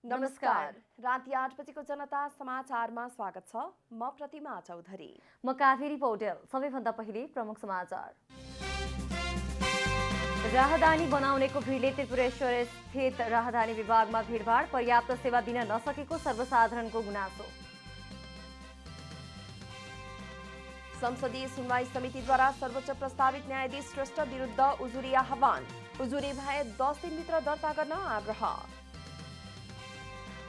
नमस्कार। राति 8 बजेको जनता समाचारमा स्वागत छ। म प्रतिमा चौधरी। म कावेरी पौडेल। सबैभन्दा पहिले प्रमुख समाचार। राहदानी बनाउनेको भिडले त्रिपुरेश्वर स्थित राहदानी विभागमा भिडभाड, पर्याप्त सेवा दिन नसकेको सर्वसाधारणको गुनासो। संसदीय सुनवाई समितिद्वारा सर्वोच्च प्रस्तावित न्यायाधीश श्रेष्ठ विरुद्ध उजुरी आह्वान, उजुरी भए 10 दिनभित्र दर्ता गर्न आग्रह।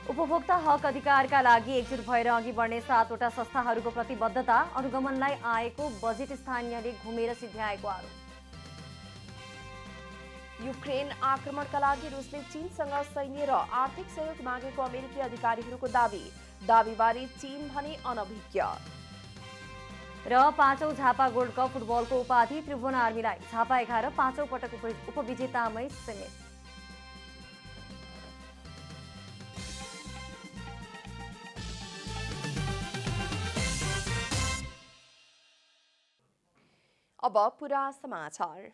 उपभोक्ता हक अधिकारका लागि एकजुट भएर अघि बढ्ने 7वटा संस्थाहरूको प्रतिबद्धता, अनुगमनलाई आएको बजेट स्थानीयले घुमेर सिध्याएको आरोप। युक्रेन आक्रमणका लागि रुसले चीनसँग सैन्य र आर्थिक सहयोग मागेको अमेरिकी अधिकारीहरूको दावीबारे चीन भने अनभिज्ञ। र 5औं झापा गोल्ड कप फुटबलको उपाधि त्रिभुवन आर्मीलाई, झापा 11 5औं पटक उपविजेतामै समेत। अब पूरा समाचार।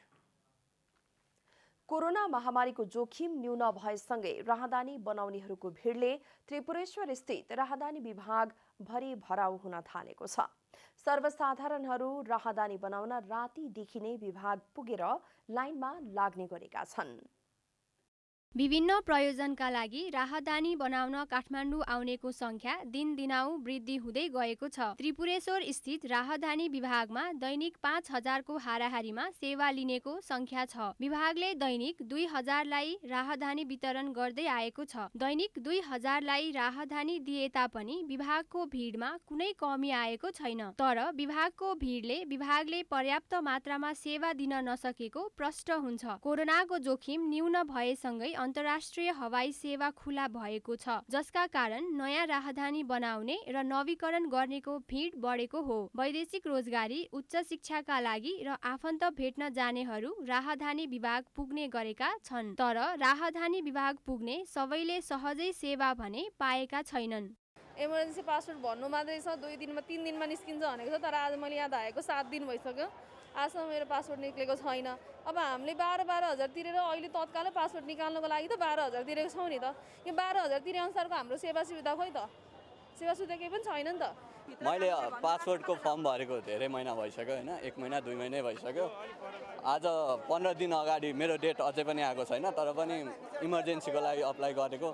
कोरोना महामारीको जोखिम न्यून भएसँगै राहदानी बनाउनेहरूको भिडले त्रिपुरेश्वर स्थित राहदानी विभाग भरि भराउ हुन थालेको छ। सर्वसाधारणहरू राहदानी बनाउन रातिदेखि नै विभाग पुगेर लाइनमा लाग्ने गरेका छन्। विभिन्न प्रयोजनका लागि राहदानी बनाउन काठमाडौँ आउनेको संख्या दिनदिनाउ वृद्धि हुँदै गएको छ। त्रिपुरेश्वर स्थित राहदानी विभागमा दैनिक 5000 को हाराहारीमा सेवा लिनेको संख्या छ। विभागले दैनिक 2000 लाई राहदानी वितरण गर्दै आएको छ। दैनिक 2000 लाई राहदानी दिए तापनि विभागको भिडमा कुनै कमी आएको छैन। तर विभागको भिडले विभागले पर्याप्त मात्रामा सेवा दिन नसकेको प्रष्ट हुन्छ। कोरोनाको जोखिम न्यून भएसँगै अन्तर्राष्ट्रिय हवाई सेवा खुला भएको छ, जसका कारण नयाँ राहदानी बनाउने र नवीकरण गर्नेको भिड बढेको हो। वैदेशिक रोजगारी, उच्च शिक्षाका लागि र आफन्त भेट्न जानेहरू राहदानी विभाग पुग्ने गरेका छन्। तर राहदानी विभाग पुग्ने सबैले सहजै सेवा भने पाएका छैनन्। इमर्जेन्सी पासपोर्ट भन्नु मात्रै छ, 2 दिनमा 3 दिनमा निस्किन्छ भनेको छ, तर आज मैले यहाँ आएको 7 दिन भइसक्यो, आजसम्म मेरो पासपोर्ट निक्लेको छैन। अब हामीले 12,000 तिरेर अहिले तत्कालै पासपोर्ट निकाल्नको लागि त 12,000 तिरेको छौँ नि त। यो 12,000 तिरे अनुसारको हाम्रो सेवा सुविधा खोइ त, सेवा सुविधा केही पनि छैन नि त। मैले पासपोर्टको फर्म भरेको धेरै महिना भइसक्यो होइन, 1 महिना 2 महिनै भइसक्यो। आज 15 दिन अगाडि मेरो डेट अझै पनि आएको छैन, तर पनि इमर्जेन्सीको लागि अप्लाई गरेको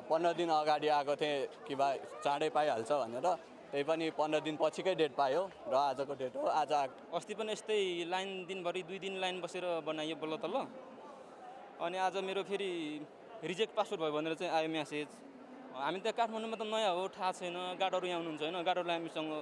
15 दिन अगाडि आएको थिएँ कि भाइ चाँडै पाइहाल्छ भनेर, त्यही पनि 15 दिन पछिकै डेट पायो र आजको डेट हो। आज अस्ति पनि यस्तै लाइन दिनभरि 2 दिन लाइन बसेर बनाइयो बल्ल तल्ल, अनि आज मेरो फेरि रिजेक्ट पासपोर्ट भयो भनेर चाहिँ आयो म्यासेज। हामी त काठमाडौँमा त नयाँ हो, थाहा छैन, गार्डहरू यहाँ हुनुहुन्छ होइन, गार्डहरूले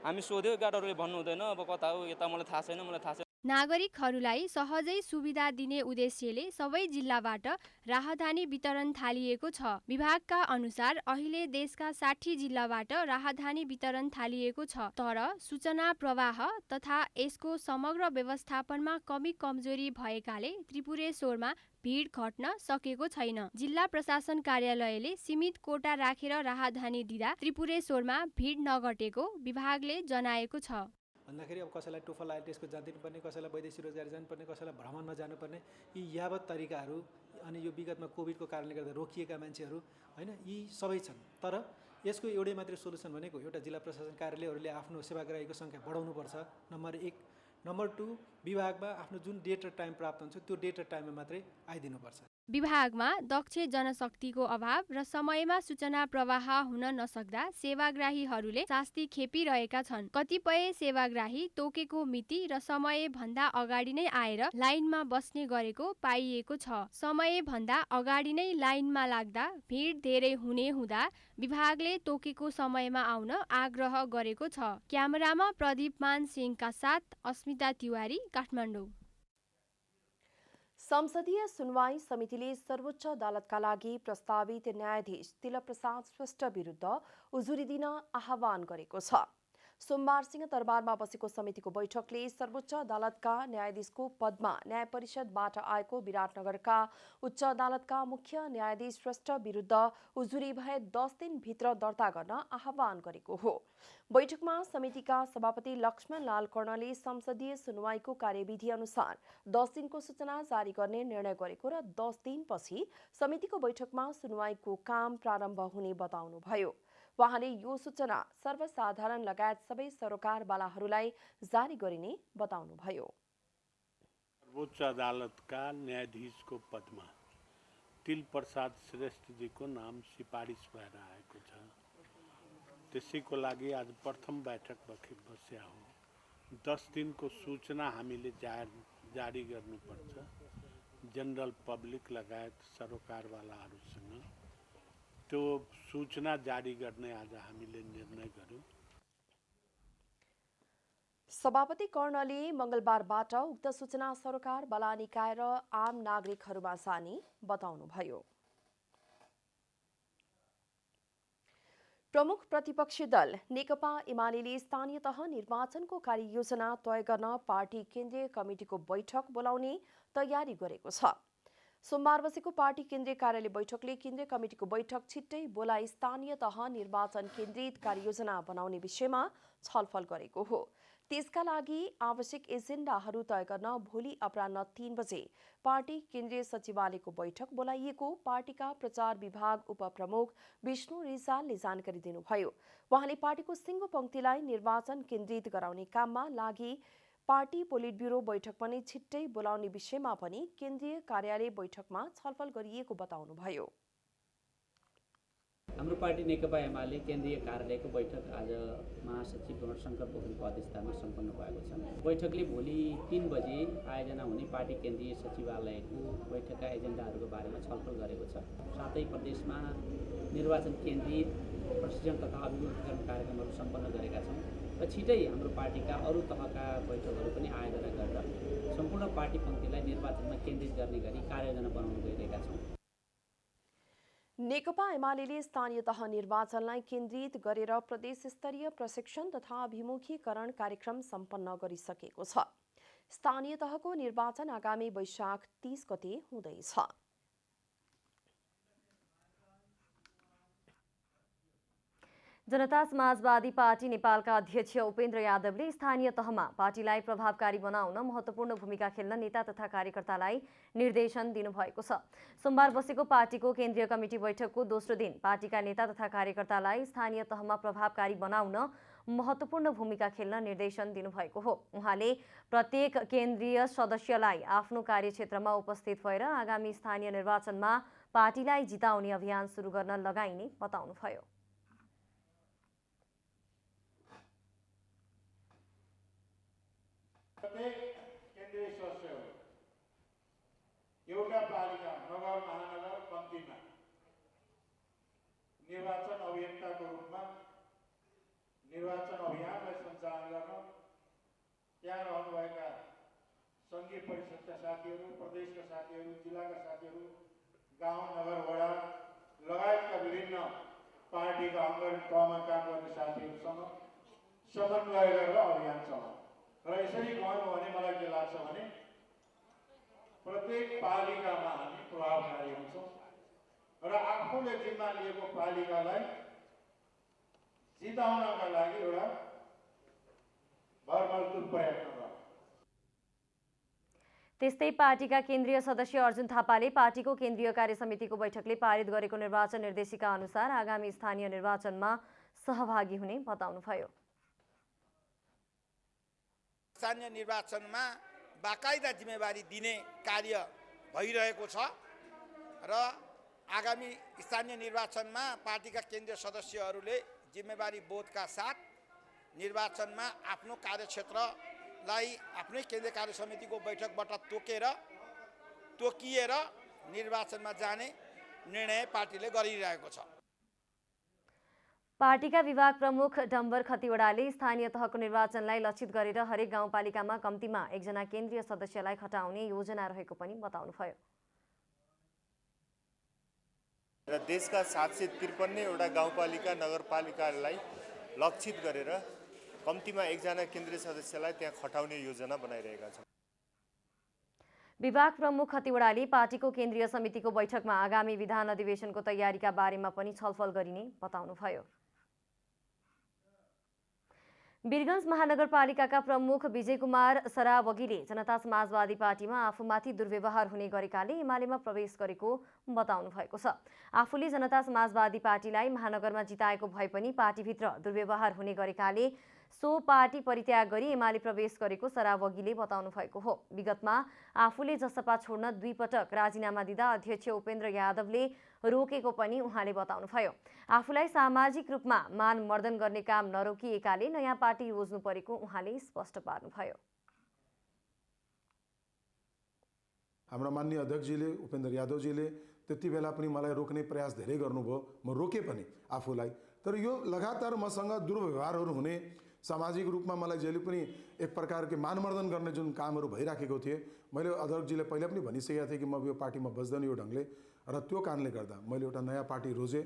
हामी सोध्यो, गार्डहरूले भन्नु हुँदैन अब कता हो यता, मलाई थाहा छैन। नागरिकहरूलाई सहजै सुविधा दिने उद्देश्यले सबै जिल्लाबाट राहदानी वितरण थालिएको छ। विभागका अनुसार अहिले देशका 60 जिल्लाबाट राहदानी वितरण थालिएको छ। तर सूचना प्रवाह तथा यसको समग्र व्यवस्थापनमा कमी कमजोरी भएकाले त्रिपुरेश्वरमा भिड घट्न सकेको छैन। जिल्ला प्रशासन कार्यालयले सीमित कोटा राखेर राहदानी दिँदा त्रिपुरेश्वरमा भिड नघटेको विभागले जनाएको छ। भन्दाखेरि अब कसैलाई टोफल आइएलटिएसको जान दिनुपर्ने, कसैलाई वैदेशिक रोजगारी जानुपर्ने, कसैलाई भ्रमणमा जानुपर्ने, यी यावत तरिकाहरू अनि यो विगतमा कोभिडको कारणले गर्दा रोकिएका मान्छेहरू होइन, यी सबै छन्। तर यसको एउटै मात्रै सोलुसन भनेको एउटा जिल्ला प्रशासन कार्यालयहरूले आफ्नो सेवाग्राहीको सङ्ख्या बढाउनुपर्छ, नम्बर 1। नम्बर 2, विभागमा आफ्नो जुन डेट र टाइम प्राप्त हुन्छ त्यो डेट र टाइममा मात्रै आइदिनुपर्छ। विभागमा दक्ष जनशक्तिको अभाव र समयमा सूचना प्रवाह हुन नसक्दा सेवाग्राहीहरूले शास्ति खेपिरहेका छन्। कतिपय सेवाग्राही तोकेको मिति र समय भन्दा अगाडि नै आएर लाइनमा बस्ने गरेको पाइएको छ। समय भन्दा अगाडि नै लाइनमा लाग्दा भिड धेरै हुने हुँदा विभागले तोकेको समयमा आउन आग्रह गरेको छ। क्यामेरामा प्रदीप मान सिंहका साथ अस्मिता तिवारी, काठमाडौँ। संसदीय सुनवाई समितिले सर्वोच्च अदालतका लागि प्रस्तावित न्यायाधीश तिलक प्रसाद श्रेष्ठ विरुद्ध उजुरी दिन आह्वान गरेको छ। सोमबार सिंहदरबारमा बसेको समितिको बैठकले सर्वोच्च अदालतका न्यायाधीशको पदमा न्याय परिषदबाट आएको विराटनगरका उच्च अदालतका मुख्य न्यायाधीश श्रेष्ठ विरुद्ध उजुरी भए 10 दिनभित्र दर्ता गर्न आह्वान गरेको हो। बैठकमा समितिका सभापति लक्ष्मण लाल कर्णले संसदीय सुनवाईको कार्यविधि अनुसार 10 दिनको सूचना जारी गर्ने निर्णय गरेको र 10 दिनपछि समितिको बैठकमा सुनवाईको काम प्रारम्भ हुने बताउनुभयो। वहाँले यो सूचना सर्वसाधारण लगायत सबै सरकारवालाहरूलाई जारी गरिने बताउनुभयो। सर्वोच्च अदालतका न्यायाधीशको पदमा तिल प्रसाद श्रेष्ठजीको नाम सिफारिस भएर आएको छ। त्यसैको लागि आज प्रथम बैठक बस्या हो। 10 दिनको सूचना हामीले जारी गर्नुपर्छ। जनरल पब्लिक लगायत सरकारवालाहरूसँग त्यो सूचना जारी गर्ने आज हामीले निर्णय गर्यौं। सभापति कर्णले मंगलबारबाट उक्त सूचना सरकारवाला निकाय र आम नागरिकहरूमा जाने बताउनुभयो। प्रमुख प्रतिपक्षी दल नेकपा एमाले स्थानीय तह निर्वाचनको कार्ययोजना तय गर्न पार्टी केन्द्रीय कमिटिको बैठक बोलाउने तयारी गरेको छ। सोमबार बसेको पार्टी केन्द्रीय कार्यालय बैठकले केन्द्रीय कमिटिको बैठक छिट्टै बोलाई स्थानीय तह निर्वाचन केन्द्रित कार्ययोजना बनाउने विषयमा छलफल गरेको हो। त्यसका लागि आवश्यक एजेन्डाहरू तय गर्न भोलि अपराह्न 3 बजे पार्टी केन्द्रीय सचिवालयको बैठक बोलाइएको पार्टीका प्रचार विभाग उपप्रमुख विष्णु रिजालले जानकारी दिनुभयो। वहाँले पार्टीको सिंगो पंक्तिलाई निर्वाचन केन्द्रित गराउने काममा लागि पार्टी पोलिट ब्युरो बैठक पनि छिट्टै बोलाउने विषयमा पनि केन्द्रीय कार्यालय बैठकमा छलफल गरिएको बताउनुभयो। हाम्रो पार्टी नेकपा एमाले केन्द्रीय कार्यालयको बैठक आज महासचिव गण शङ्कर पोखरेलको अध्यक्षतामा सम्पन्न भएको छ। बैठकले भोलि 3 बजे आयोजना हुने पार्टी केन्द्रीय सचिवालयको बैठकका एजेन्डाहरूको बारेमा छलफल गरेको छ। साथै प्रदेशमा निर्वाचन केन्द्रित प्रशिक्षण तथा अभिमुखीकरण कार्यक्रमहरू सम्पन्न गरेका छौँ र छिटै हाम्रो पार्टीका अरू तहका बैठकहरू पनि आयोजना गरेर सम्पूर्ण पार्टी पङ्क्तिलाई निर्वाचनमा केन्द्रित गर्ने गरी कार्ययोजना बनाउन गइरहेका छौँ। नेकपा एमाले स्थानीय तह निर्वाचनलाई केन्द्रित गरेर प्रदेश स्तरीय प्रशिक्षण तथा अभिमुखीकरण कार्यक्रम सम्पन्न गरिसकेको छ। स्थानीय तहको निर्वाचन आगामी वैशाख 30 गते हुँदैछ। जनता समाजवादी पार्टी नेपालका अध्यक्ष उपेन्द्र यादवले स्थानीय तहमा पार्टीलाई प्रभावकारी बनाउन महत्त्वपूर्ण भूमिका खेल्न नेता तथा कार्यकर्तालाई निर्देशन दिनुभएको छ। सोमबार बसेको पार्टीको केन्द्रीय कमिटी बैठकको दोस्रो दिन पार्टीका नेता तथा कार्यकर्तालाई स्थानीय तहमा प्रभावकारी बनाउन महत्त्वपूर्ण भूमिका खेल्न निर्देशन दिनुभएको हो। उहाँले प्रत्येक केन्द्रीय सदस्यलाई आफ्नो कार्यक्षेत्रमा उपस्थित भएर आगामी स्थानीय निर्वाचनमा पार्टीलाई जिताउने अभियान सुरु गर्न लगाइने बताउनुभयो। प्रत्येक केन्द्रीय सदस्य एउटा पालिका नगर महानगर पञ्चायतमा निर्वाचन अभियन्ताको रूपमा निर्वाचन अभियानलाई सञ्चालन गर्न त्यहाँ रहनुभएका सङ्घीय परिषदका साथीहरू, प्रदेशका साथीहरू, जिल्लाका साथीहरू, गाउँ नगर वडा लगायतका विभिन्न पार्टीका अङ्ग तहमा काम गर्ने साथीहरूसँग समन्वय गरेर अभियान चलाउँ र यसरी गयौँ भने मलाई के लाग्छ भने प्रत्येक पालिकामा हामी प्रभावकारी हुन्छौँ र आफूले जिम्मा लिएको पालिकालाई जिताउनका लागि एउटा भरमग्दुर प्रयत्न गर्छौँ। त्यस्तै पार्टीका केन्द्रीय सदस्य अर्जुन थापाले पार्टीको केन्द्रीय कार्य समितिको बैठकले पारित गरेको निर्वाचन निर्देशिका अनुसार आगामी स्थानीय निर्वाचनमा सहभागी हुने बताउनुभयो। स्थानीय निर्वाचनमा बाकायदा जिम्मेवारी दिने कार्य भइरहेको छ र आगामी स्थानीय निर्वाचनमा पार्टीका केन्द्रीय सदस्यहरूले जिम्मेवारी बोधका साथ निर्वाचनमा आफ्नो कार्यक्षेत्रलाई आफ्नै केन्द्रीय कार्य समितिको बैठकबाट तोकिएर निर्वाचनमा जाने निर्णय पार्टीले गरिरहेको छ। पार्टीका विभाग प्रमुख डम्बर खतिवडाले स्थानीय तहको निर्वाचनलाई लक्षित गरेर हरेक गाउँपालिकामा कम्तीमा एकजना केन्द्रीय सदस्यलाई खटाउने योजना रहेको पनि बताउनुभयो। र देशका 753 वटा गाउँपालिका नगरपालिकालाई लक्षित गरेर कम्तीमा एकजना केन्द्रीय सदस्यलाई त्यहाँ खटाउने योजना बनाइरहेका छौँ। विभाग प्रमुख खतिवड़ाले पार्टीको केन्द्रीय समितिको बैठकमा आगामी विधान अधिवेशनको तयारीका बारेमा पनि छलफल गरिने बताउनुभयो। वीरगञ्ज महानगरपालिकाका प्रमुख विजय कुमार सरावगीले जनता समाजवादी पार्टीमा आफूमाथि दुर्व्यवहार हुने गरेकाले एमालेमा प्रवेश गरेको बताउनु भएको छ। आफूले जनता समाजवादी पार्टीलाई महानगरमा जिताएको भए पनि पार्टीभित्र दुर्व्यवहार हुने गरेकाले सो पार्टी परित्याग गरी एमाले प्रवेश गरेको सरावगीले बताउनु भएको हो। विगतमा आफूले जसपा छोड्न 2 पटक राजीनामा दिँदा अध्यक्ष उपेन्द्र यादवले रोकेको पनि उहाँले बताउनुभयो। आफूलाई सामाजिक रूपमा मान मर्दन गर्ने काम नरोकिएकाले नयाँ पार्टी योज्नु परेको उहाँले स्पष्ट पार्नुभयो। हाम्रो माननीय अध्यक्षजीले उपेन्द्र यादवजीले त्यति बेला पनि मलाई रोक्ने प्रयास धेरै गर्नुभयो, म रोके पनि आफूलाई। तर यो लगातार मसँग दुर्व्यवहारहरू हुने, सामाजिक रूपमा मलाई जहिले पनि एक प्रकारको मानमर्दन गर्ने जुन कामहरू भइराखेको थिए, मैले अध्यक्षजीले पहिला पनि भनिसकेको थिएँ कि म यो पार्टीमा बस्दैन यो ढङ्गले, र त्यो कारणले गर्दा मैले एउटा नयाँ पार्टी रोजे।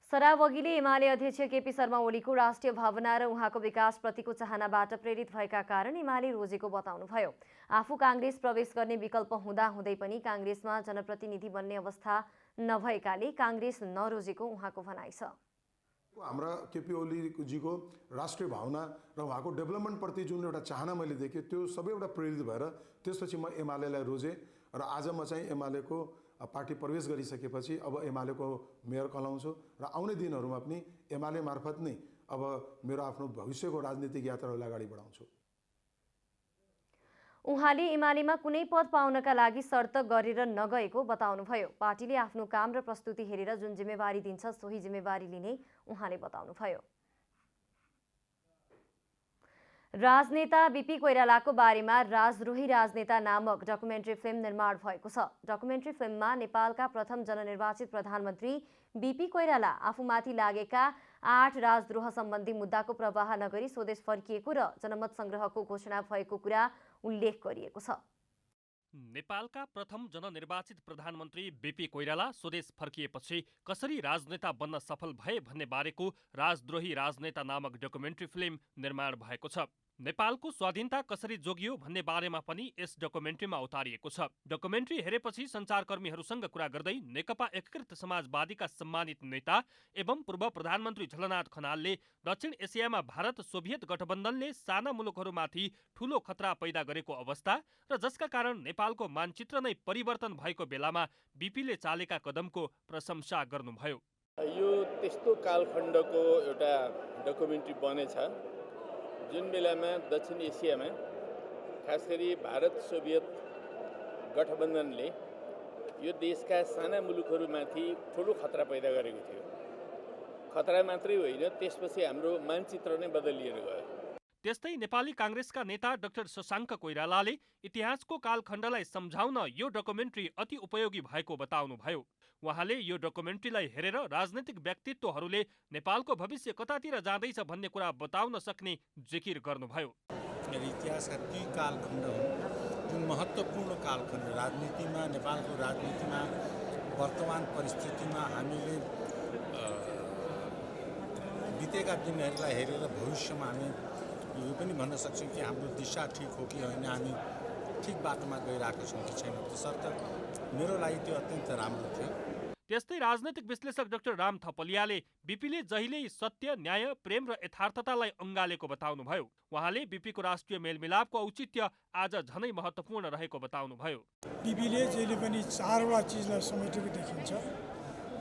सरावगीले एमाले अध्यक्ष केपी शर्मा ओलीको राष्ट्रिय भावना र उहाँको विकासप्रतिको चाहनाबाट प्रेरित भएका कारण एमाले रोजेको बताउनुभयो। आफू काङ्ग्रेस प्रवेश गर्ने विकल्प हुँदाहुँदै पनि काङ्ग्रेसमा जनप्रतिनिधि बन्ने अवस्था नभएकाले काङ्ग्रेस नरोजेको उहाँको भनाइ छ। हाम्रा केपी ओलीजीको राष्ट्रिय भावना र उहाँको डेभलपमेन्टप्रति जुन एउटा चाहना मैले देखेँ, त्यो सबै एउटा प्रेरित भएर त्यसपछि म एमालेलाई रोजेँ र आज म चाहिँ एमालेको पार्टी प्रवेश गरिसकेपछि अब एमालेको मेयर कहलाउँछु र आउने दिनहरूमा पनि एमाले मार्फत नै अब मेरो आफ्नो भविष्यको राजनीतिक यात्रालाई अगाडि बढाउँछु। उहाँले एमालेमा कुनै पद पाउनका लागि शर्त गरेर नगएको बताउनुभयो। पार्टीले आफ्नो काम र प्रस्तुति हेरेर जुन जिम्मेवारी दिन्छ सोही जिम्मेवारी लिने उहाँले बताउनुभयो। राजनेता बीपी कोइरालाको बारेमा राजद्रोही राजनेता नामक डकुमेन्ट्री फिल्म निर्माण भएको छ। डकुमेन्ट्री फिल्ममा नेपालका प्रथम जननिर्वाचित प्रधानमन्त्री बीपी कोइराला आफूमाथि लागेका 8 राजद्रोह सम्बन्धी मुद्दाको प्रवाह नगरी स्वदेश फर्किएको र जनमत संग्रहको घोषणा भएको कुरा उल्लेख गरिएको छ। नेपालका प्रथम जननिर्वाचित प्रधानमन्त्री बीपी कोइराला स्वदेश फर्किएपछि कसरी राजनेता बन्न सफल भए भन्ने बारेको राजद्रोही राजनेता नामक डकुमेन्ट्री फिल्म निर्माण भएको छ। नेपालको स्वाधीनता कसरी जोगियो भन्ने बारेमा पनि यस डकुमेन्ट्रीमा उतारिएको छ। डकुमेन्ट्री हेरेपछि सञ्चारकर्मीहरूसँग कुरा गर्दै नेकपा एकीकृत समाजवादीका सम्मानित नेता एवं पूर्व प्रधानमन्त्री झलनाथ खनालले दक्षिण एसियामा भारत सोभियत गठबन्धनले साना मुलुकहरूमाथि ठूलो खतरा पैदा गरेको अवस्था र जसका कारण नेपालको मानचित्र नै परिवर्तन भएको बेलामा बीपीले चालेका कदमको प्रशंसा गर्नुभयो। यो त्यस्तो कालखण्डको एउटा डकुमेन्ट्री बनेछ जुन बेलामा दक्षिण एसियामा खास गरी भारत सोभियत गठबन्धनले यो देशका साना मुलुकहरूमाथि ठुलो खतरा पैदा गरेको थियो। खतरा मात्रै होइन, त्यसपछि हाम्रो मानचित्र नै बदलिएर गयो। त्यस्तै नेपाली काङ्ग्रेसका नेता डाक्टर शशाङ्क कोइरालाले इतिहासको कालखण्डलाई सम्झाउन यो डकुमेन्ट्री अति उपयोगी भएको बताउनुभयो। उहाँले यो डकुमेन्ट्रीलाई हेरेर राजनीतिक व्यक्तित्वहरूले नेपालको भविष्य कतातिर जाँदैछ भन्ने कुरा बताउन सक्ने जिकिर गर्नुभयो। इतिहासका ती कालखण्ड हुन् जुन महत्त्वपूर्ण कालखण्ड राजनीतिमा, नेपालको राजनीतिमा वर्तमान परिस्थितिमा हामीले बितेका दिनहरूलाई हेरेर भविष्यमा हामी यो पनि भन्न सक्छौँ कि हाम्रो दिशा ठिक हो कि होइन, हामी ठिक बाटोमा गइरहेको छौँ कि छैन। त्यसर्थ मेरो लागि त्यो अत्यन्त राम्रो थियो। त्यस्तै राजनैतिक विश्लेषक डाक्टर राम थपलियाले बीपीले जहिल्यै सत्य, न्याय, प्रेम र यथार्थतालाई अँगालेको बताउनुभयो। उहाँले बीपीको राष्ट्रिय मेलमिलापको औचित्य आज झनै महत्त्वपूर्ण रहेको बताउनुभयो। बीपीले जहिले पनि 4वटा चिजलाई समेटेको देखिन्छ: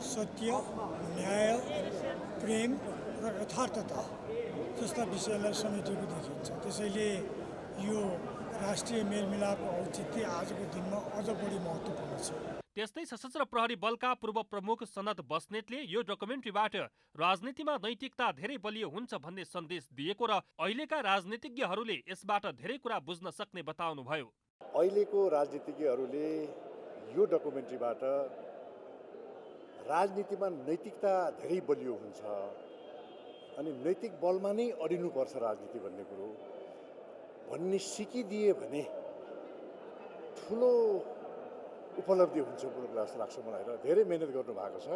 सत्य, न्याय, प्रेम र यथार्थता जस्ता विषयलाई समेटेको देखिन्छ। त्यसैले यो राष्ट्रिय मेलमिलापको औचित्य आजको दिनमा अझ बढी महत्त्वपूर्ण छ। त्यस्तै सशस्त्र प्रहरी बलका पूर्व प्रमुख सनत बस्नेतले यो डकुमेन्ट्रीबाट राजनीतिमा नैतिकता धेरै बलियो हुन्छ भन्ने सन्देश दिएको र अहिलेका राजनीतिज्ञहरूले यसबाट धेरै कुरा बुझ्न सक्ने बताउनुभयो। अहिलेको राजनीतिज्ञहरूले यो डकुमेन्ट्रीबाट राजनीतिमा नैतिकता धेरै बलियो हुन्छ अनि नैतिक बलमा नै अडिनुपर्छ राजनीति भन्ने कुरो भन्ने सिकिदिए भने ठुलो उपलब्धि हुन्छ जस्तो लाग्छ मलाई र धेरै मेहनत गर्नु भएको छ।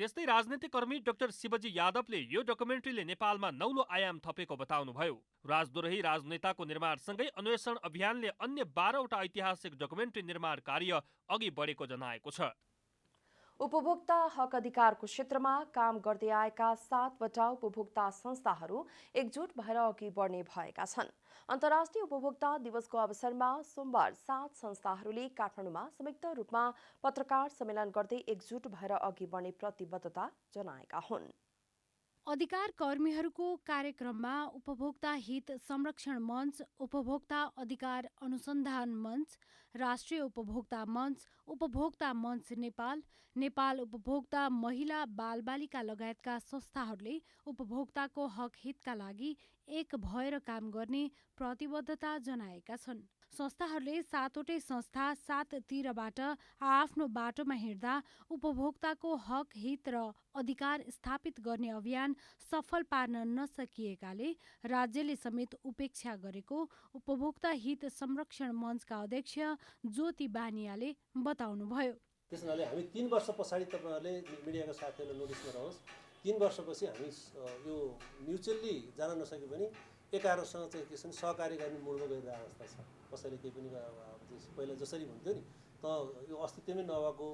त्यस्तै राजनीतिक कर्मी डाक्टर शिवजी यादवले यो डकुमेन्ट्रीले नेपालमा नौलो आयाम थपेको बताउनुभयो। राजद्रोही राजनेताको निर्माणसँगै अन्वेषण अभियानले अन्य 12वटा ऐतिहासिक डकुमेन्ट्री निर्माण कार्य अघि बढेको जनाएको छ। उपभोक्ता हक अधिकारको क्षेत्रमा काम गर्दै आएका 7वटा उपभोक्ता संस्थाहरू एकजुट भएर अघि बढ्ने भएका छन्। अन्तर्राष्ट्रिय उपभोक्ता दिवसको अवसरमा सोमबार 7 संस्थाहरूले काठमाडौँमा संयुक्त रूपमा पत्रकार सम्मेलन गर्दै एकजुट भएर अघि बढ्ने प्रतिबद्धता जनाएका हुन्। अधिकार कर्मीहरूको कार्यक्रममा उपभोक्ता हित संरक्षण मञ्च, उपभोक्ता अधिकार अनुसन्धान मञ्च, राष्ट्रिय उपभोक्ता मञ्च, उपभोक्ता मञ्च नेपाल, नेपाल उपभोक्ता महिला बालबालिका लगायतका संस्थाहरूले उपभोक्ताको हक हितका लागि एक भएर काम गर्ने प्रतिबद्धता जनाएका छन्। संस्थाहरूले 7वटै संस्था 7 तिरबाट आफ्नो बाटोमा हिँड्दा उपभोक्ताको हक हित र अधिकार स्थापित गर्ने अभियान सफल पार्न नसकिएकाले राज्यले समेत उपेक्षा गरेको उपभोक्ता हित संरक्षण मञ्चका अध्यक्ष ज्योति बानियाले बताउनुभयो। त्यस हुनाले हामी 3 वर्ष पछाडि तपाईहरुले मिडियाका साथीहरुलाई नोटिसमा रहन्छ, 3 वर्षपछि हामी यो म्युचुअली जान नसके पनि एकअर्कासँग चाहिँ के छ सहकारी गर्ने मोडमा गइरहेको अवस्था छ। कसैले केही पनि पहिला जसरी हुन्थ्यो नि त यो अस्तित्वमै नभएको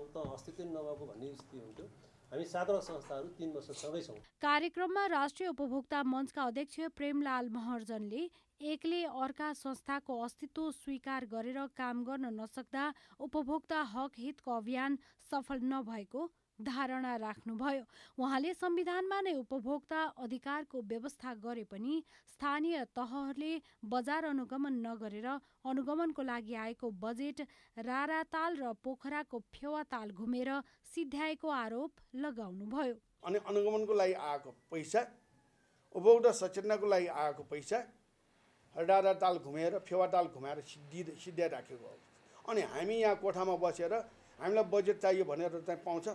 भन्ने स्थिति हुन्थ्यो। हामी 7वटा संस्थाहरू 3 वर्ष सँगै छौँ। कार्यक्रममा राष्ट्रिय उपभोक्ता मञ्चका अध्यक्ष प्रेमलाल महर्जनले एकले अर्का संस्थाको अस्तित्व स्वीकार गरेर काम गर्न नसक्दा उपभोक्ता हक हितको अभियान सफल नभएको धारणा राख्नुभयो। उहाँले संविधानमा नै उपभोक्ता अधिकारको व्यवस्था गरे पनि स्थानीय तहहरूले बजार अनुगमन नगरेर अनुगमनको लागि आएको बजेट राराताल र पोखराको फेवाताल घुमेर सिध्याएको आरोप लगाउनुभयो। अनि अनुगमनको लागि आएको पैसा, उपभोक्ता सचेतनाको लागि आएको पैसा राराताल घुमेर फेवाताल घुमाएर सिध्याइराखेको हो। अनि हामी यहाँ कोठामा बसेर हामीलाई बजेट चाहियो भनेर चाहिँ पाउँछ,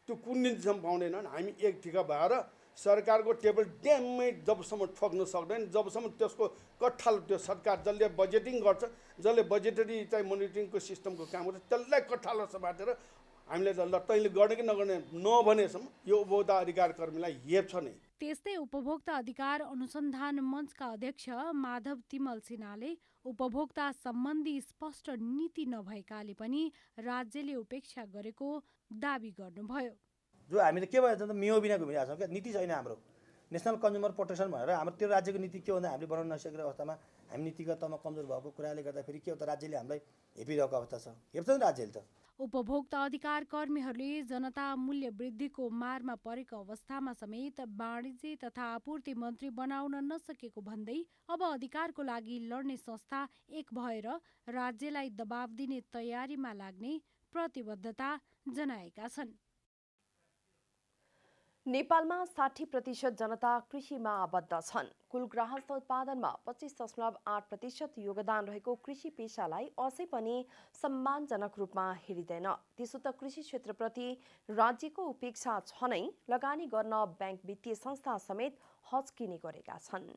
त्यो कुन नीतिसम्म पाउँदैनन्। हामी एक ठिका भएर सरकारको टेबल ड्याममै जबसम्म ठोक्न सक्दैन, जबसम्म त्यसको कट्ठाल त्यो सरकार जसले बजेटिङ गर्छ, जसले बजेटरी चाहिँ मोनिटरिङको सिस्टमको काम गर्छ, त्यसलाई कट्ठालो समातेर हामीले ल तैँले गर्ने कि नगर्ने नभनेसम्म यो उपभोक्ता अधिकार कर्मीलाई हेप्छ नै। त्यस्तै उपभोक्ता अधिकार अनुसन्धान मञ्चका अध्यक्ष माधव तिमल सिन्हाले उपभोक्ता सम्बन्धी स्पष्ट नीति नभएकाले पनि राज्यले उपेक्षा गरेको दावी गर्नुभयो। जो हामीले के भन्छ त मियो बिना घुमिरहेको छौँ क्या, नीति छैन हाम्रो। नेसनल कन्ज्युमर प्रोटेक्सन भनेर हाम्रो त्यो राज्यको नीति के भन्दा हामीले बनाउन नसकेको अवस्थामा हामी नीतिगत तहमा कमजोर भएको कुराले गर्दाखेरि के हो त राज्यले हामीलाई हेपिरहेको अवस्था छ। हेप्छ नि राज्यले त। उपभोक्ता अधिकार कर्मीहरूले जनता मूल्य वृद्धिको मारमा परेको अवस्थामा समेत वाणिज्य तथा आपूर्ति मन्त्री बनाउन नसकेको भन्दै अब अधिकारको लागि लड्ने संस्था एक भएर राज्यलाई दबाब दिने तयारीमा लाग्ने प्रतिबद्धता जनाएका छन्। नेपालमा 60% जनता कृषिमा आबद्ध छन्। कुल गृहस्थ उत्पादनमा 25.8% योगदान रहेको कृषि पेशालाई अझै पनि सम्मानजनक रूपमा हेरिँदैन। त्यसो त कृषि क्षेत्रप्रति राज्यको उपेक्षा छ नै, लगानी गर्न बैंक वित्तीय संस्था समेत हच्किने गरेका छन्।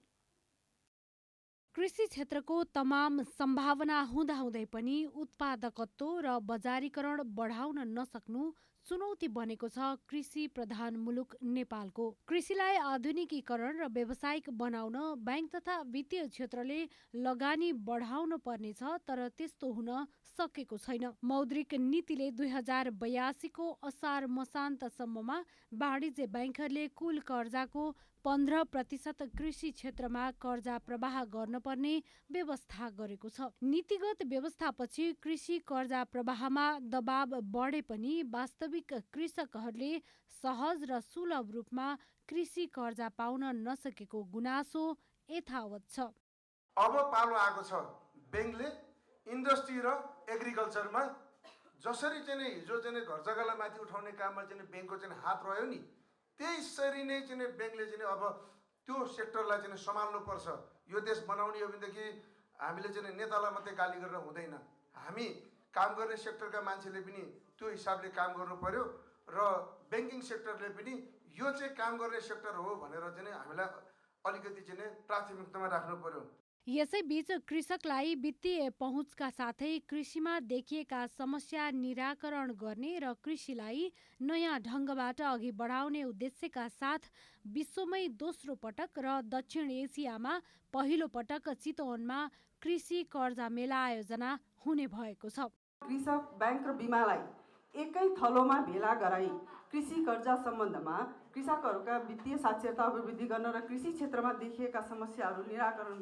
कृषि क्षेत्रको तमाम सम्भावना हुँदाहुँदै पनि उत्पादकत्व र बजारीकरण बढाउन नसक्नु चुनौती बनेको छ कृषि प्रधान मुलुक नेपालको। कृषिलाई आधुनिकीकरण र व्यावसायिक बनाउन बैंक तथा वित्तीय क्षेत्रले लगानी बढाउन पर्नेछ, तर त्यस्तो हुन सकेको छैन। मौद्रिक नीतिले 2082 को असार मसान्तसम्ममा वाणिज्य बैंकहरूले कुल कर्जाको 15% कृषि क्षेत्रमा कर्जा प्रवाह गर्नुपर्ने व्यवस्था गरेको छ। नीतिगत व्यवस्थापछि कृषि कर्जा प्रवाहमा दबाव बढे पनि वास्तविक कृषकहरूले सहज र सुलभ रूपमा कृषि कर्जा पाउन नसकेको गुनासो यथावत छ। अब पालो आएको छ बैंकले इन्डस्ट्री र एग्रिकल्चरमा जसरी चाहिँ हिजो चाहिँ घर जग्गालाई माथि उठाउने काममा चाहिँ बैंकको चाहिँ हात रह्यो नि, त्यसरी नै चाहिँ बैंकले चाहिँ अब त्यो सेक्टरलाई चाहिँ सम्हाल्नुपर्छ। यो देश बनाउने हो भनेदेखि हामीले चाहिँ नेतालाई मात्रै गाली गरेर हुँदैन, हामी काम गर्ने सेक्टरका मान्छेले पनि त्यो हिसाबले काम गर्नु पर्यो र बैंकिङ सेक्टरले पनि यो चाहिँ काम गर्ने सेक्टर हो भनेर चाहिँ हामीलाई अलिकति चाहिँ प्राथमिकतामा राख्नु पर्यो। यसैबीच कृषकलाई वित्तीय पहुँचका साथै कृषिमा देखिएका समस्या निराकरण गर्ने र कृषिलाई नयाँ ढङ्गबाट अघि बढाउने उद्देश्यका साथ विश्वमै दोस्रो पटक र दक्षिण एसियामा पहिलो पटक चितवनमा कृषि कर्जा मेला आयोजना हुने भएको छ। कृषक बैंक र बीमालाई एकै थलोमा भेला गराई कृषि कर्जा सम्बन्धमा कृषकहरूका वित्तीय साक्षरता अभिवृद्धि गर्न र कृषि क्षेत्रमा देखिएका समस्याहरू निराकरण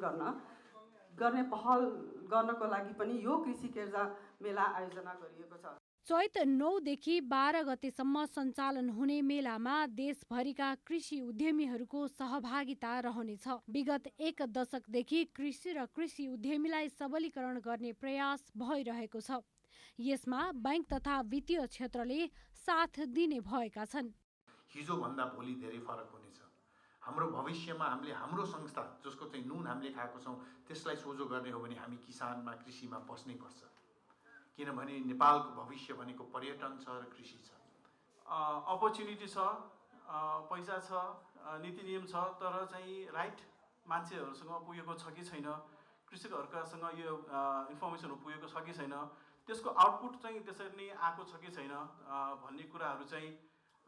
गर्ने पहल गर्नको लागि पनि यो कृषि कर्जा मेला आयोजना गरिएको छ। चैत 9 देखि 12 गतेसम्म सञ्चालन हुने मेलामा देशभरिका कृषि उद्यमीहरूको सहभागिता रहनेछ। विगत 1 दशकदेखि कृषि र कृषि उद्यमीलाई सबलीकरण गर्ने प्रयास भइरहेको छ। यसमा बैंक तथा वित्तीय क्षेत्रले साथ दिने भएका छन्। हिजोभन्दा भोलि धेरै फरक हुनेछ। हाम्रो भविष्यमा हामीले हाम्रो संस्था जसको चाहिँ नुन हामीले खाएको छौँ त्यसलाई सोझो गर्ने हो भने हामी किसानमा कृषिमा बस्नै पर्छ। किनभने नेपालको भविष्य भनेको पर्यटन छ र कृषि छ। अपर्च्युनिटी छ, पैसा छ, नीति नियम छ, तर चाहिँ राइट मान्छेहरूसँग पुगेको छ कि छैन, कृषकहरूकासँग यो इन्फर्मेसनहरू पुगेको छ कि छैन, त्यसको आउटपुट चाहिँ त्यसरी नै आएको छ कि छैन भन्ने कुराहरू चाहिँ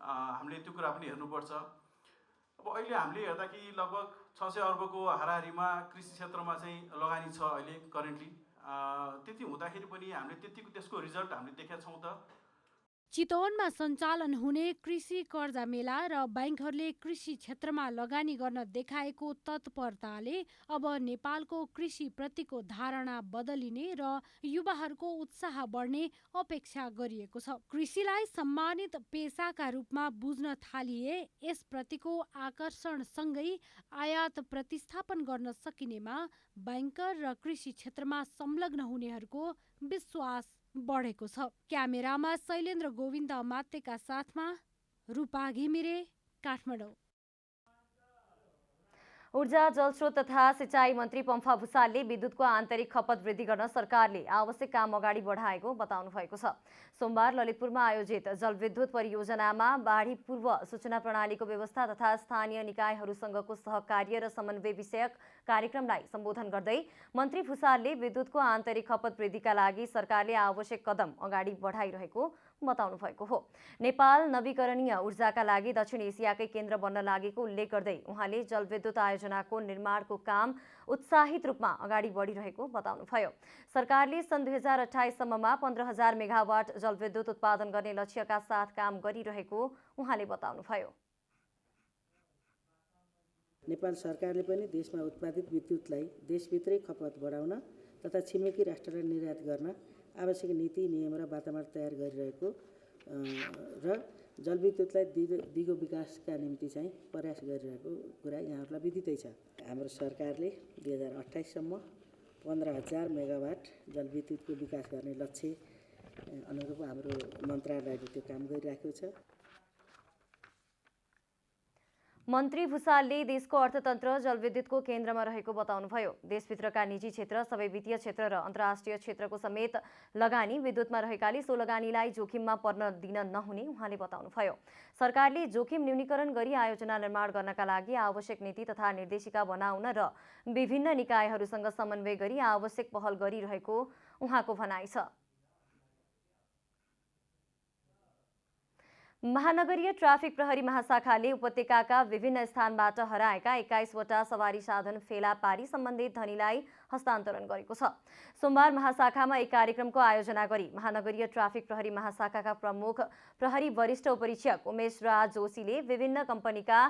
हामीले त्यो कुरा पनि हेर्नुपर्छ। अब अहिले हामीले हेर्दा कि लगभग 600 अर्बको हाराहारीमा कृषि क्षेत्रमा चाहिँ लगानी छ अहिले करेन्टली। त्यति हुँदाखेरि पनि हामीले त्यतिको त्यसको रिजल्ट हामीले देखेका छौँ त। चितवनमा सञ्चालन हुने कृषि कर्जा मेला र बैंकहरूले कृषि क्षेत्रमा लगानी गर्न देखाएको तत्परताले अब नेपालको कृषिप्रतिको धारणा बदलिने र युवाहरूको उत्साह बढ्ने अपेक्षा गरिएको छ। कृषिलाई सम्मानित पेसाका रूपमा बुझ्न थालिए यसप्रतिको आकर्षणसँगै आयात प्रतिस्थापन गर्न सकिनेमा बैंकर र कृषि क्षेत्रमा संलग्न हुनेहरूको विश्वास बढेको छ। क्यामेरामा शैलेन्द्र गोविन्द मातेका साथमा रूपा घिमिरे, काठमाडौँ। ऊर्जा जलस्रोत तथा सिंचाई मन्त्री पम्फा भुसालले विद्युतको आन्तरिक खपत वृद्धि गर्न सरकारले आवश्यक काम अगाडि बढाएको बताउनु भएको छ। सोमबार ललितपुरमा आयोजित जलविद्युत परियोजनामा बाढी पूर्व सूचना प्रणालीको व्यवस्था तथा स्थानीय निकायहरूसँगको सहकार्य र समन्वय विषयक कार्यक्रमलाई सम्बोधन गर्दै मन्त्री भुसालले विद्युतको आन्तरिक खपत वृद्धिका लागि सरकारले आवश्यक कदम अगाडि बढाइरहेको बताउनु भएको हो। नेपाल नवीकरणीय ऊर्जाका लागि दक्षिण एसियाकै केन्द्र बन्न लागेको उल्लेख गर्दै उहाँले जलविद्युत आयोजनाको निर्माणको काम उत्साहित रूपमा अगाडि बढिरहेको बताउनुभयो। सरकारले सन् 2028 सम्ममा 15,000 मेगावाट जलविद्युत उत्पादन गर्ने लक्ष्यका साथ काम गरिरहेको उहाँले बताउनुभयो। नेपाल सरकारले पनि देशमा उत्पादित विद्युतलाई देशभित्रै खपत बढाउन तथा छिमेकी राष्ट्रलाई निर्यात गर्न आवश्यक नीति नियम र वातावरण तयार गरिरहेको र जलविद्युतलाई दिगो विकासका निम्ति चाहिँ प्रयास गरिरहेको कुरा यहाँहरूलाई विदितै छ। हाम्रो सरकारले 2028 सम्म 15,000 मेगावाट जलविद्युतको विकास गर्ने लक्ष्य अनुरूप हाम्रो मन्त्रालयले त्यो काम गरिरहेको छ। मन्त्री भुसालले देशको अर्थतन्त्र जलविद्युतको केन्द्रमा रहेको बताउनुभयो। देशभित्रका निजी क्षेत्र, सबै वित्तीय क्षेत्र र अन्तर्राष्ट्रिय क्षेत्रको समेत लगानी विद्युतमा रहेकाले सो लगानीलाई जोखिममा पर्न दिन नहुने उहाँले बताउनुभयो। सरकारले जोखिम न्यूनीकरण गरी आयोजना निर्माण गर्नका लागि आवश्यक नीति तथा निर्देशिका बनाउन र विभिन्न निकायहरूसँग समन्वय गरी आवश्यक पहल गरिरहेको उहाँको भनाइ छ। महानगरीय ट्राफिक प्रहरी महाशाखाले उपत्यकाका विभिन्न स्थानबाट हराएका 21वटा सवारी साधन फेला पारी सम्बन्धित धनीलाई हस्तान्तरण गरेको छ। सोमबार महाशाखामा एक कार्यक्रमको आयोजना गरी महानगरीय ट्राफिक प्रहरी महाशाखाका प्रमुख प्रहरी वरिष्ठ उपरीक्षक उमेश राज जोशीले विभिन्न कम्पनीका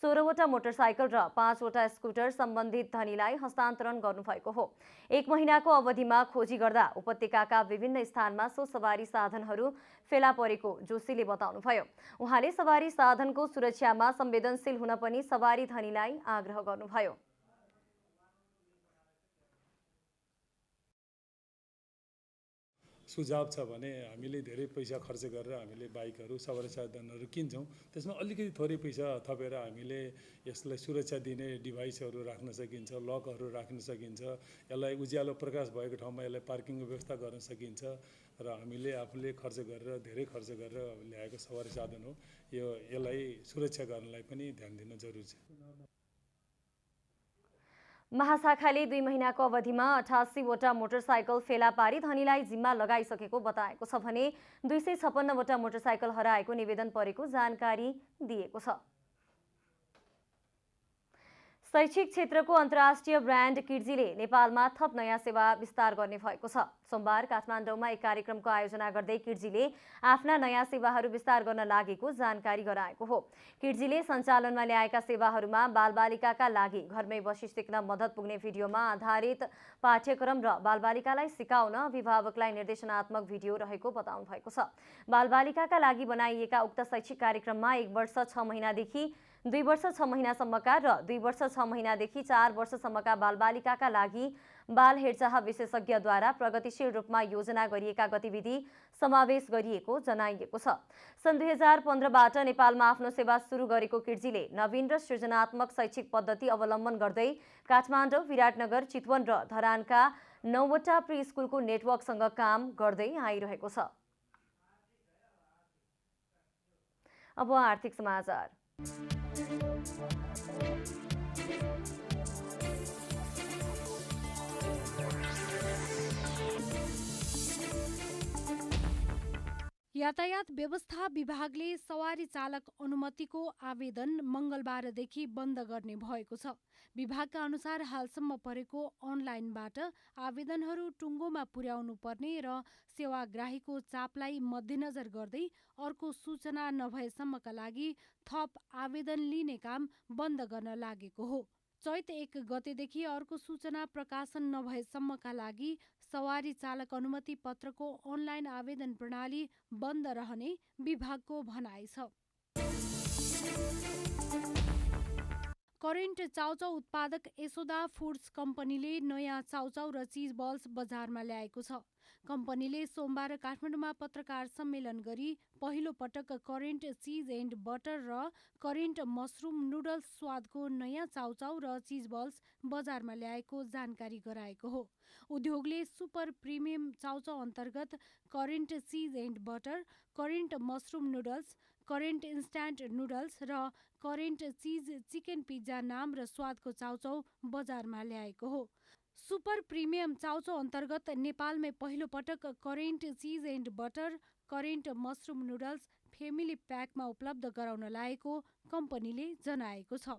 16वटा मोटरसाइकल र 5वटा स्कुटर सम्बन्धित धनीलाई हस्तान्तरण गर्नुभएको हो। 1 महिनाको अवधिमा खोजी गर्दा उपत्यकाका विभिन्न स्थानमा सो सवारी साधनहरू फेला परेको जोशीले बताउनुभयो। उहाँले सवारी साधनको सुरक्षामा संवेदनशील हुन पनि सवारी धनीलाई आग्रह गर्नुभयो। सुझाव छ भने हामीले धेरै पैसा खर्च गरेर हामीले बाइकहरू सवारी साधनहरू किन्छौँ, त्यसमा अलिकति थोरै पैसा थपेर हामीले यसलाई सुरक्षा दिने डिभाइसहरू राख्न सकिन्छ, लकहरू राख्न सकिन्छ, यसलाई उज्यालो प्रकाश भएको ठाउँमा यसलाई पार्किङको व्यवस्था गर्न सकिन्छ र हामीले आफूले खर्च गरेर धेरै खर्च गरेर ल्याएको सवारी साधन हो, यसलाई सुरक्षा गर्नलाई पनि ध्यान दिन जरुरी छ। महाशाखाले 2 महिनाको अवधिमा 88वटा मोटरसाइकल फेला पारी धनीलाई जिम्मा लगाइसकेको बताएको छ भने 256वटा मोटरसाइकल हराएको निवेदन परेको जानकारी दिएको छ। शैक्षिक क्षेत्रको अन्तर्राष्ट्रिय ब्रान्ड किड्जीले नेपालमा थप नयाँ सेवा विस्तार गर्ने भएको छ। सोमबार काठमाडौँमा एक कार्यक्रमको आयोजना गर्दै किड्जीले आफ्ना नयाँ सेवाहरू विस्तार गर्न लागेको जानकारी गराएको हो। किड्जीले सञ्चालनमा ल्याएका सेवाहरूमा बालबालिकाका लागि घरमै बसी सिक्न मद्दत पुग्ने भिडियोमा आधारित पाठ्यक्रम र बालबालिकालाई सिकाउन अभिभावकलाई निर्देशनात्मक भिडियो रहेको बताउनु भएको छ। बालबालिकाका लागि बनाइएका उक्त शैक्षिक कार्यक्रममा 1 वर्ष 6 महिनादेखि 2 वर्ष 6 महिनासम्मका र 2 वर्ष 6 महिनादेखि 4 वर्षसम्मका बालबालिकाका लागि बाल हेरचाह विशेषज्ञद्वारा प्रगतिशील रूपमा योजना गरिएका गतिविधि समावेश गरिएको जनाइएको छ। सन् 2015बाट नेपालमा आफ्नो सेवा सुरु गरेको किड्जीले नवीन र सृजनात्मक शैक्षिक पद्धति अवलम्बन गर्दै काठमाडौँ, विराटनगर, चितवन र धरानका 9वटा प्री स्कुलको नेटवर्कसँग काम गर्दै आइरहेको छ। अब आर्थिक समाचार। यातायात व्यवस्था विभागले सवारी चालक अनुमतिको आवेदन मङ्गलबारदेखि बन्द गर्ने भएको छ। विभागका अनुसार हालसम्म परेको अनलाइनबाट आवेदनहरू टुङ्गोमा पुर्याउनु पर्ने र सेवाग्राहीको चापलाई मध्यनजर गर्दै अर्को सूचना नभएसम्मका लागि थप आवेदन लिने काम बन्द गर्न लागेको हो। चैत 1 गतेदेखि अर्को सूचना प्रकाशन नभएसम्मका लागि सवारी चालक अनुमति पत्रको अनलाइन आवेदन प्रणाली बन्द रहने विभागको भनाइ छ। करेन्ट चाउचाउ उत्पादक यशोदा फुड्स कम्पनीले नयाँ चाउचाउ र चिज बल्स बजारमा ल्याएको छ। कम्पनीले सोमबार काठमाडौँमा पत्रकार सम्मेलन गरी पहिलो पटक करेन्ट चिज एन्ड बटर र करेन्ट मसरुम नुडल्स स्वादको नयाँ चाउचाउ र चिज बल्स बजारमा ल्याएको जानकारी गराएको हो। उद्योगले सुपर प्रिमियम चाउचाउ अन्तर्गत current cheese and butter, current mushroom noodles, current instant noodles र करेन्ट चिज चिकन पिज्जा नाम र स्वादको चाउचाउ बजारमा ल्याएको हो। सुपर प्रिमियम चाउचाउ अन्तर्गत नेपालमै पहिलो पटक current cheese and butter, current mushroom noodles family प्याकमा उपलब्ध गराउन लागेको कम्पनीले जनाएको छ।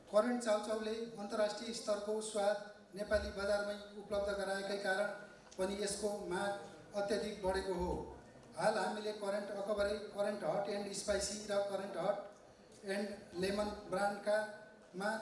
करेन्ट चाउचाउले अन्तर्राष्ट्रिय स्तरको स्वाद नेपाली बजारमै उपलब्ध गराएकै कारण पनि यसको माग अत्यधिक बढेको हो। हाल हामीले करेन्ट अकबरै, करेन्ट हट एन्ड स्पाइसी र करेन्ट हट एन्ड लेमन ब्रान्डका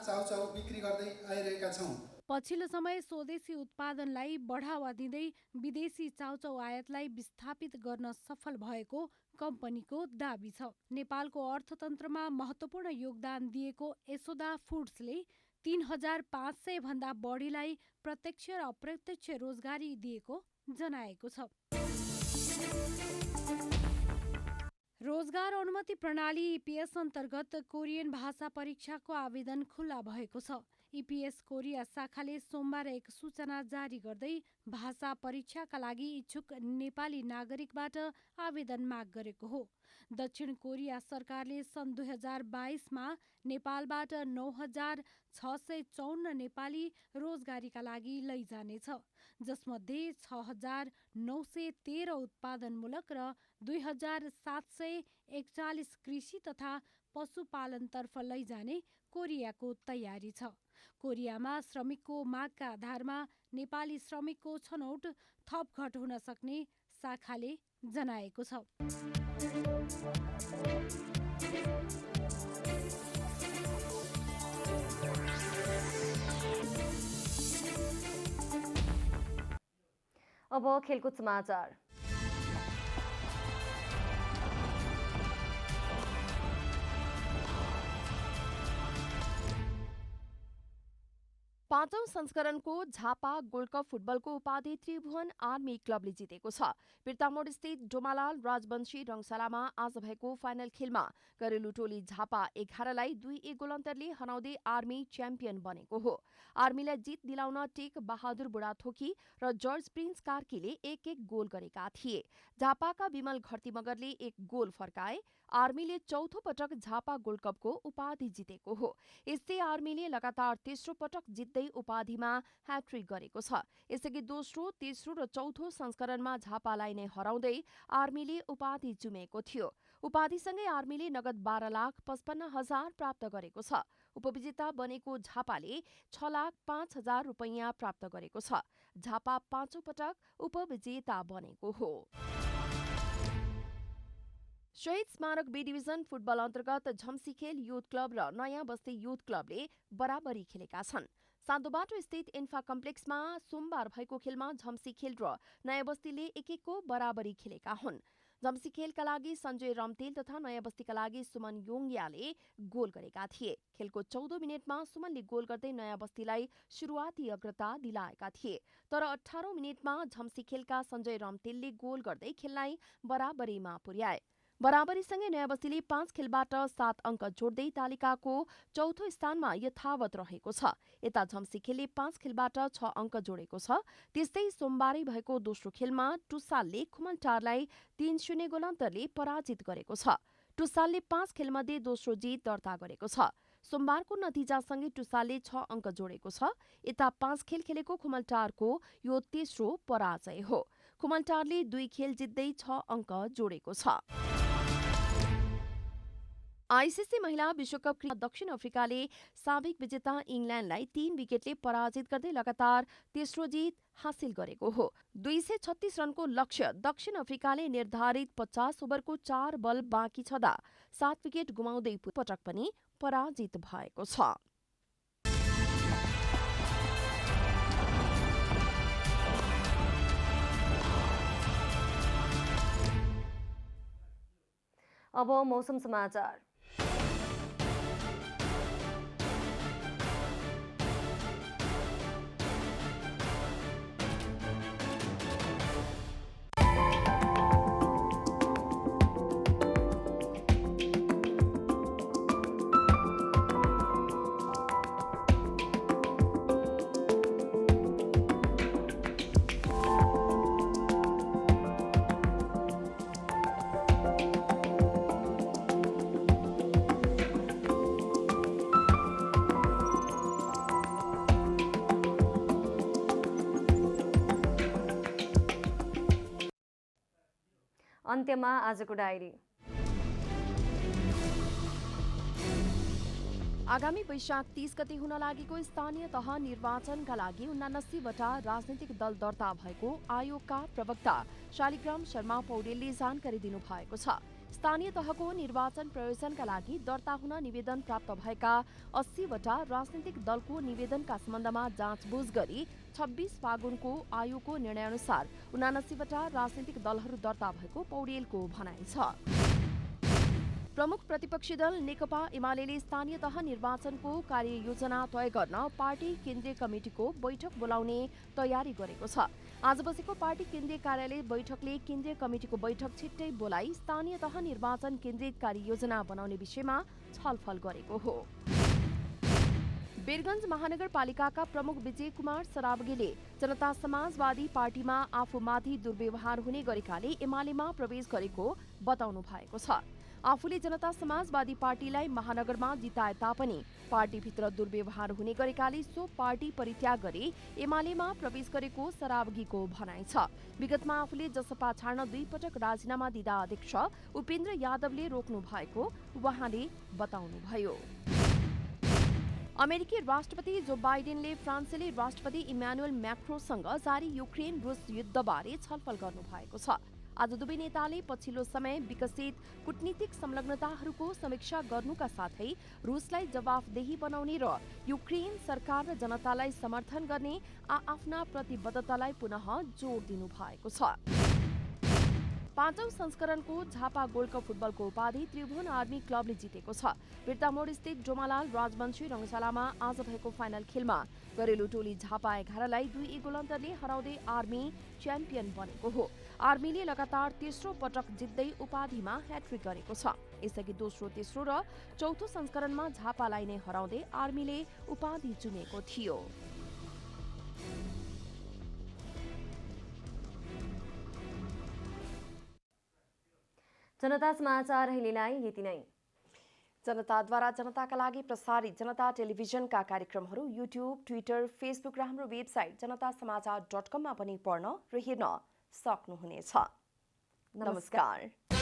चाउचाउ बिक्री गर्दै आइरहेका छौँ। पछिल्लो समय स्वदेशी उत्पादनलाई बढावा दिँदै विदेशी चाउचाउ आयातलाई विस्थापित गर्न सफल भएको कम्पनीको दाबी छ। नेपालको अर्थतन्त्रमा महत्त्वपूर्ण योगदान दिएको यशोदा फुड्सले 3500 भन्दा बढीलाई प्रत्यक्ष र अप्रत्यक्ष रोजगारी दिएको जनाएको छ। रोजगार अनुमति प्रणाली EPS अन्तर्गत कोरियन भाषा परीक्षाको आवेदन खुल्ला भएको छ। EPS कोरिया शाखाले सोमबार एक सूचना जारी गर्दै भाषा परीक्षाका लागि इच्छुक नेपाली नागरिकबाट आवेदन माग गरेको हो। दक्षिण कोरिया सरकारले सन् 2022मा नेपालबाट 9654 नेपाली रोजगारीका लागि लैजानेछ, जसमध्ये 6913 उत्पादनमूलक र 2741 कृषि तथा पशुपालनतर्फ लैजाने कोरियाको तयारी छ। कोरियामा श्रमिकको मागका आधारमा नेपाली श्रमिकको छनौट थप घट हुन सक्ने शाखाले जनाएको छ। अब खेलकुद समाचार। पाँचौं संस्करणको झापा गोल्ड कप फुटबलको उपाधि त्रिभुवन आर्मी क्लबले जितेको छ। बिर्तामोड स्थित डोमालाल राजवंशी रङशालामा आज भएको फाइनल खेलमा घरेलु टोली झापा 11लाई 2-1 गोल अन्तरले हराउँदै आर्मी च्याम्पियन बनेको हो। आर्मीलाई जित दिलाउन टेक बहादुर बुढाथोकी र जर्ज प्रिन्स कार्कीले 1-1 गोल गरेका थिए। झापाका विमल घरती मगरले 1 गोल फर्काए। आर्मीले चौथो पटक झापा गोल्ड कपको उपाधि जितेको हो। यस्तै आर्मीले लगातार तेस्रो पटक जित्दै उपाधिमा ह्याट्रिक गरेको छ। यसअघि दोस्रो, तेस्रो र चौथो संस्करणमा झापालाई नै हराउँदै आर्मीले उपाधि चुमेको थियो। उपाधिसँगै आर्मीले नगद 12,55,000 प्राप्त गरेको छ। उपविजेता बनेको झापाले 6,05,000 रुपैयाँ प्राप्त गरेको छ। झापा पाँचौं पटक उपविजेता बनेको हो। शहीद स्मारक बी डिभिजन फुटबल अन्तर्गत झम्सीखेल युथ क्लब र नयाँ बस्ती युथ क्लबले बराबरी खेलेका छन्। सान्दोबाटो स्थित इन्फा कम्प्लेक्समा सोमबार भएको खेलमा झम्सीखेल र नयाँ बस्तीले 1-1 बराबरी खेलेका हुन्। झम्सीखेलका लागि सञ्जय रम्तेल तथा नयाँ बस्तीका लागि सुमन योङ्गियाले गोल गरेका थिए। खेलको 14 मिनेटमा सुमनले गोल गर्दै नयाँ बस्तीलाई सुरुवाती अग्रता दिलाएका थिए। तर 18 मिनेटमा झम्सीखेलका सञ्जय रम्तेलले गोल गर्दै खेललाई बराबरीमा पुर्याए। बराबरीसँगै नयाँ बस्तीले 5 खेलबाट 7 अङ्क जोड्दै तालिकाको चौथो स्थानमा यथावत रहेको छ। यता झम्सीखेलले 5 खेलबाट 6 अङ्क जोडेको छ। त्यस्तै सोमबारै भएको दोस्रो खेलमा टुसालले खुमलटारलाई 3-0 गोल अन्तरले पराजित गरेको छ। टुसालले 5 खेलमध्ये दोस्रो जित दर्ता गरेको छ। सोमबारको नतिजासँगै टुसालले 6 अङ्क जोडेको छ। यता 5 खेल खेलेको खुमलटारको यो तेस्रो पराजय हो। खुमलटारले 2 खेल जित्दै 6 अङ्क जोडेको छ। आइसिसी महिला विश्वकप क्रिकेट दक्षिण अफ्रिकाले साबिक विजेता इङ्ल्यान्डलाई 3 विकेटले पराजित गर्दै लगातार तेस्रो जित हासिल गरेको हो। 236 रनको लक्ष्य दक्षिण अफ्रिकाले निर्धारित 50 ओभरको 4 बल बाँकी छँदा 7 विकेट गुमाउँदै पटक पनि पराजित भएको छ। अब मौसम समाचार। अन्त्यमा आजको डायरी। आगामी वैशाख 30 गते हुन लागेको स्थानीय तह निर्वाचनका लागि 79वटा राजनैतिक दल दर्ता भएको आयोगका प्रवक्ता शालिग्राम शर्मा पौडेलले जानकारी दिनुभएको छ। स्थानीय तहको निर्वाचन प्रयोजनका लागि दर्ता हुन निवेदन प्राप्त भएका 80वटा राजनैतिक दलको निवेदनका सम्बन्धमा जाँचबुझ गरी 26 फागुनको आयोगको निर्णयअनुसार 79वटा राजनैतिक दलहरू दर्ता भएको पौडेलको भनाइ छ। प्रमुख प्रतिपक्षी दल नेकपा एमालेले स्थानीय तह निर्वाचनको कार्ययोजना तय गर्न पार्टी केन्द्रीय कमिटिको बैठक बोलाउने तयारी गरेको छ। आज बसेको पार्टी केन्द्रीय कार्यालय बैठकले केन्द्रीय कमिटिको बैठक छिट्टै बोलाई स्थानीय तह निर्वाचन केन्द्रित कार्ययोजना बनाउने विषयमा छलफल गरेको हो। वीरगञ्ज महानगरपालिकाका प्रमुख विजय कुमार सरावगीले जनता समाजवादी पार्टीमा आफूमाथि दुर्व्यवहार हुने गरेकाले एमालेमा प्रवेश गरेको बताउनु भएको छ। आफूले जनता समाजवादी पार्टीलाई महानगरमा जिताए तापनि पार्टीभित्र दुर्व्यवहार हुने गरेकाले सो पार्टी परित्याग गरी एमालेमा प्रवेश गरेको सरावगीको भनाइ छ। विगतमा आफूले जसपा छाड्न 2 पटक राजीनामा दिँदा अध्यक्ष उपेन्द्र यादवले रोक्नु भएको उहाँले बताउनुभयो। अमेरिकी राष्ट्रपति जो बाइडेनले फ्रान्सेली राष्ट्रपति इम्यानुएल म्याक्रोसँग जारी युक्रेन रुस युद्धबारे छलफल गर्नु भएको छ। आज दुवै नेताले पछिल्लो समय विकसित कूटनीतिक संलग्नताहरूको समीक्षा गर्नुका साथै रुसलाई जवाफदेही बनाउने र युक्रेन सरकार र जनतालाई समर्थन गर्ने आफ्ना प्रतिबद्धतालाई पुनः जोड दिनु भएको छ। 5औं संस्करणको झापा गोल्ड कप फुटबलको उपाधि त्रिभुवन आर्मी क्लबले जितेको छ। बिर्तामोड स्थित डोमालाल राजवंशी रङशालामा आज भएको फाइनल खेलमा घरेलु टोली झापा 11लाई 2-1 गोल अन्तरले हराउँदै आर्मी च्याम्पियन बनेको हो। आर्मीले लगातार तेस्रो पटक जित्दै उपाधिमा ह्याट्रिक गरेको छ। यसअघि दोस्रो, तेस्रो र चौथो संस्करणमा झापालाई नै हराउँदै आर्मीले उपाधि चुमेको थियो। जनता समाचार अहिलेलाई यति नै। जनताद्वारा जनताका लागि प्रसारित जनता टेलिभिजनका कार्यक्रमहरू युट्युब, ट्विटर, फेसबुक र हाम्रो वेबसाइट जनतासमाचार.com मा पनि पढ्न र हेर्न सक्नुहुनेछ। नमस्कार।